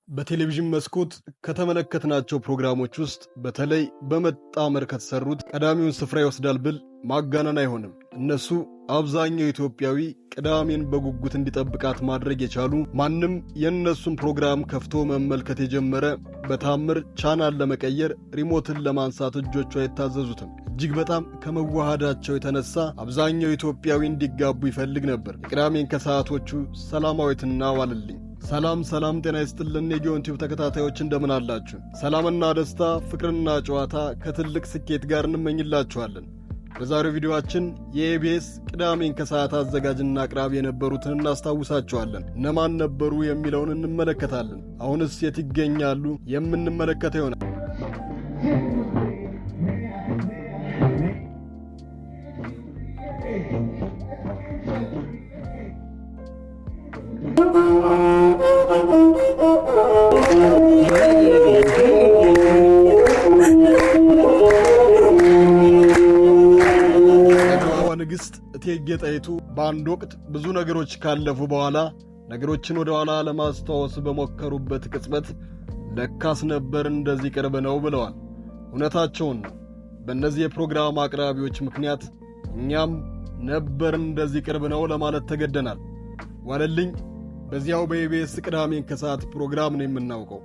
በቴሌቪዥን መስኮት ከተመለከትናቸው ፕሮግራሞች ውስጥ በተለይ በመጣመር ከተሰሩት ቀዳሚውን ስፍራ ይወስዳል ብል ማጋነን አይሆንም። እነሱ አብዛኛው ኢትዮጵያዊ ቅዳሜን በጉጉት እንዲጠብቃት ማድረግ የቻሉ ማንም የእነሱን ፕሮግራም ከፍቶ መመልከት የጀመረ በታምር ቻናል ለመቀየር ሪሞትን ለማንሳት እጆቹ አይታዘዙትም። እጅግ በጣም ከመዋሃዳቸው የተነሳ አብዛኛው ኢትዮጵያዊ እንዲጋቡ ይፈልግ ነበር። የቅዳሜን ከሰዓቶቹ ሰላማዊትና ዋልልኝ። ሰላም ጤና ይስጥልን የጊዮን ቲዩብ ተከታታዮች እንደምን አላችሁ? ሰላምና ደስታ ፍቅርና ጨዋታ ከትልቅ ስኬት ጋር እንመኝላችኋለን። በዛሬው ቪዲዮአችን የኢቢኤስ ቅዳሜን ከሰዓት አዘጋጅና አቅራቢ የነበሩትን እናስታውሳቸዋለን። እነማን ነበሩ የሚለውን እንመለከታለን። አሁንስ የት ይገኛሉ የምንመለከተው ይሆናል። ንግሥት እቴጌ ጣይቱ በአንድ ወቅት ብዙ ነገሮች ካለፉ በኋላ ነገሮችን ወደ ኋላ ለማስታወስ በሞከሩበት ቅጽበት ለካስ ነበር እንደዚህ ቅርብ ነው ብለዋል። እውነታቸውን ነው። በእነዚህ የፕሮግራም አቅራቢዎች ምክንያት እኛም ነበር እንደዚህ ቅርብ ነው ለማለት ተገደናል። ዋለልኝ በዚያው በኢቢኤስ ቅዳሜን ከሰዓት ፕሮግራም ነው የምናውቀው።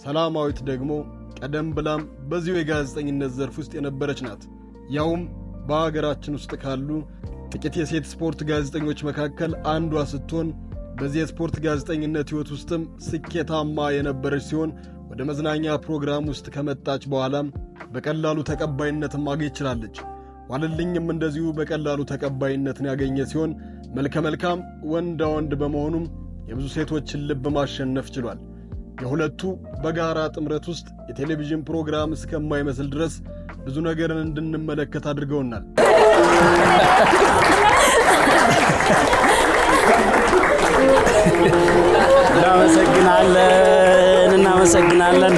ሰላማዊት ደግሞ ቀደም ብላም በዚሁ የጋዜጠኝነት ዘርፍ ውስጥ የነበረች ናት። ያውም በአገራችን ውስጥ ካሉ ጥቂት የሴት ስፖርት ጋዜጠኞች መካከል አንዷ ስትሆን በዚህ የስፖርት ጋዜጠኝነት ሕይወት ውስጥም ስኬታማ የነበረች ሲሆን ወደ መዝናኛ ፕሮግራም ውስጥ ከመጣች በኋላም በቀላሉ ተቀባይነትን ማግኘት ችላለች። ዋለልኝም እንደዚሁ በቀላሉ ተቀባይነትን ያገኘ ሲሆን መልከ መልካም ወንዳ ወንድ በመሆኑም የብዙ ሴቶችን ልብ ማሸነፍ ችሏል። የሁለቱ በጋራ ጥምረት ውስጥ የቴሌቪዥን ፕሮግራም እስከማይመስል ድረስ ብዙ ነገርን እንድንመለከት አድርገውናል። እናመሰግናለን።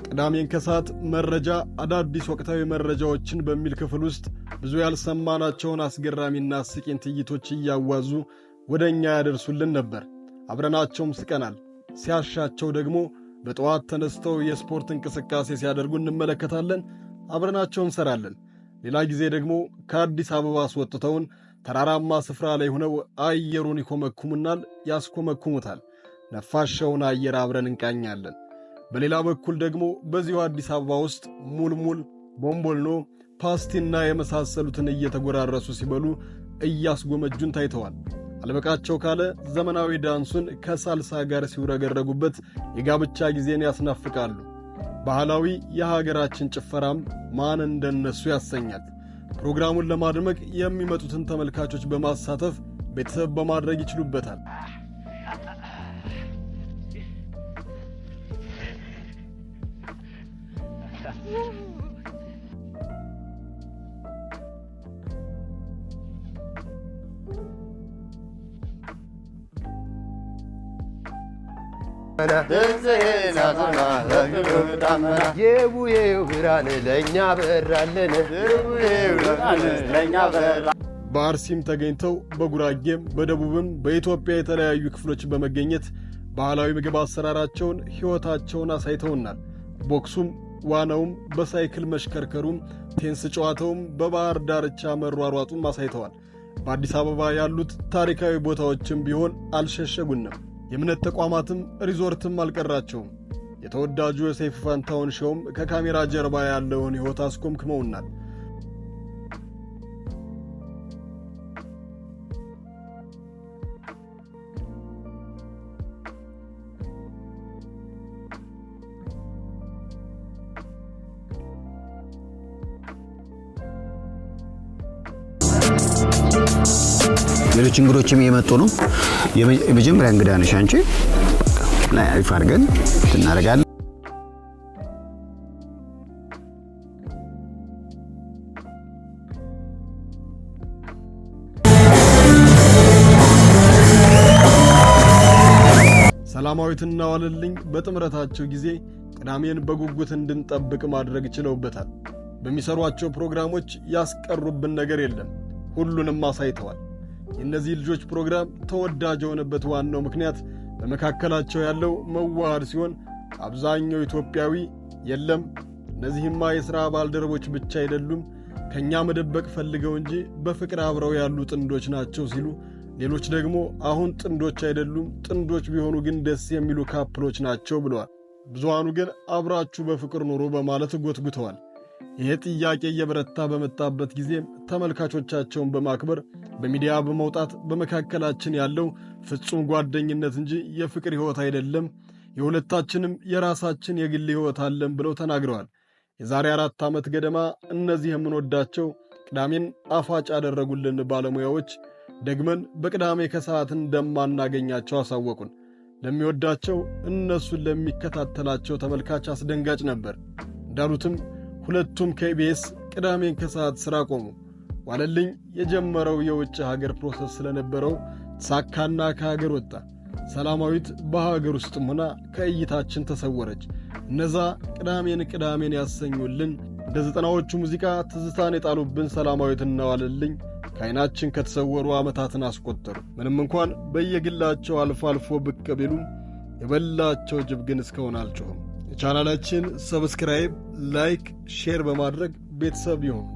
ቅዳሜን ከሰዓት መረጃ አዳዲስ ወቅታዊ መረጃዎችን በሚል ክፍል ውስጥ ብዙ ያልሰማናቸውን አስገራሚና አስቂኝ ትዕይንቶች እያዋዙ ወደኛ ያደርሱልን ነበር። አብረናቸውም ስቀናል። ሲያሻቸው ደግሞ በጠዋት ተነስተው የስፖርት እንቅስቃሴ ሲያደርጉ እንመለከታለን። አብረናቸው እንሰራለን። ሌላ ጊዜ ደግሞ ከአዲስ አበባ አስወጥተውን ተራራማ ስፍራ ላይ ሆነው አየሩን ይኮመኩሙናል፣ ያስኮመኩሙታል። ነፋሻውን አየር አብረን እንቃኛለን። በሌላ በኩል ደግሞ በዚሁ አዲስ አበባ ውስጥ ሙልሙል፣ ቦምቦልኖ፣ ፓስቲና የመሳሰሉትን እየተጎራረሱ ሲበሉ እያስጎመጁን ታይተዋል። አልበቃቸው ካለ ዘመናዊ ዳንሱን ከሳልሳ ጋር ሲውረገረጉበት የጋብቻ ጊዜን ያስናፍቃሉ። ባህላዊ የሀገራችን ጭፈራም ማን እንደነሱ ያሰኛል። ፕሮግራሙን ለማድመቅ የሚመጡትን ተመልካቾች በማሳተፍ ቤተሰብ በማድረግ ይችሉበታል። የቡዬው ብርሃን ለእኛ በራለን። በአርሲም ተገኝተው በጉራጌም በደቡብም በኢትዮጵያ የተለያዩ ክፍሎች በመገኘት ባህላዊ ምግብ አሰራራቸውን፣ ሕይወታቸውን አሳይተውናል። ቦክሱም፣ ዋናውም፣ በሳይክል መሽከርከሩም፣ ቴንስ ጨዋታውም፣ በባህር ዳርቻ መሯሯጡም አሳይተዋል። በአዲስ አበባ ያሉት ታሪካዊ ቦታዎችም ቢሆን አልሸሸጉንም። የእምነት ተቋማትም ሪዞርትም አልቀራቸውም። የተወዳጁ የሰይፉ ፋንታሁን ሾውም ከካሜራ ጀርባ ያለውን ሕይወት አስኮምክመውናል። ሌሎች እንግዶችም እየመጡ ነው። የመጀመሪያ እንግዳ ነሽ አንቺ። ላይ አሪፍ አድርገን እናደርጋለን። ሰላማዊትና ዋለልኝ በጥምረታቸው ጊዜ ቅዳሜን በጉጉት እንድንጠብቅ ማድረግ ችለውበታል። በሚሰሯቸው ፕሮግራሞች ያስቀሩብን ነገር የለም፣ ሁሉንም አሳይተዋል። የእነዚህ ልጆች ፕሮግራም ተወዳጅ የሆነበት ዋናው ምክንያት በመካከላቸው ያለው መዋሃድ ሲሆን አብዛኛው ኢትዮጵያዊ የለም እነዚህማ የሥራ ባልደረቦች ብቻ አይደሉም፣ ከእኛ መደበቅ ፈልገው እንጂ በፍቅር አብረው ያሉ ጥንዶች ናቸው ሲሉ፣ ሌሎች ደግሞ አሁን ጥንዶች አይደሉም፣ ጥንዶች ቢሆኑ ግን ደስ የሚሉ ካፕሎች ናቸው ብለዋል። ብዙሃኑ ግን አብራችሁ በፍቅር ኑሩ በማለት ጎትጉተዋል። ይሄ ጥያቄ እየበረታ በመጣበት ጊዜም ተመልካቾቻቸውን በማክበር በሚዲያ በመውጣት በመካከላችን ያለው ፍጹም ጓደኝነት እንጂ የፍቅር ሕይወት አይደለም፣ የሁለታችንም የራሳችን የግል ሕይወት አለን ብለው ተናግረዋል። የዛሬ 4 ዓመት ገደማ እነዚህ የምንወዳቸው ቅዳሜን ጣፋጭ ያደረጉልን ባለሙያዎች ደግመን በቅዳሜ ከሰዓት እንደማናገኛቸው አሳወቁን። ለሚወዳቸው እነሱን ለሚከታተላቸው ተመልካች አስደንጋጭ ነበር። እንዳሉትም ሁለቱም ከኢቢኤስ ቅዳሜን ከሰዓት ሥራ ቆሙ። ዋለልኝ የጀመረው የውጭ ሀገር ፕሮሰስ ስለነበረው ተሳካና ከሀገር ወጣ። ሰላማዊት በሀገር ውስጥም ሆና ከእይታችን ተሰወረች። እነዛ ቅዳሜን ያሰኙልን እንደ 90ዎቹ ሙዚቃ ትዝታን የጣሉብን ሰላማዊትና ዋለልኝ ከዓይናችን ከተሰወሩ ዓመታትን አስቆጠሩ። ምንም እንኳን በየግላቸው አልፎ አልፎ ብቅ ቢሉም የበላቸው ጅብ ግን እስካሁን አልጮኸም። የቻናላችን ሰብስክራይብ፣ ላይክ፣ ሼር በማድረግ ቤተሰብ ይሁኑ።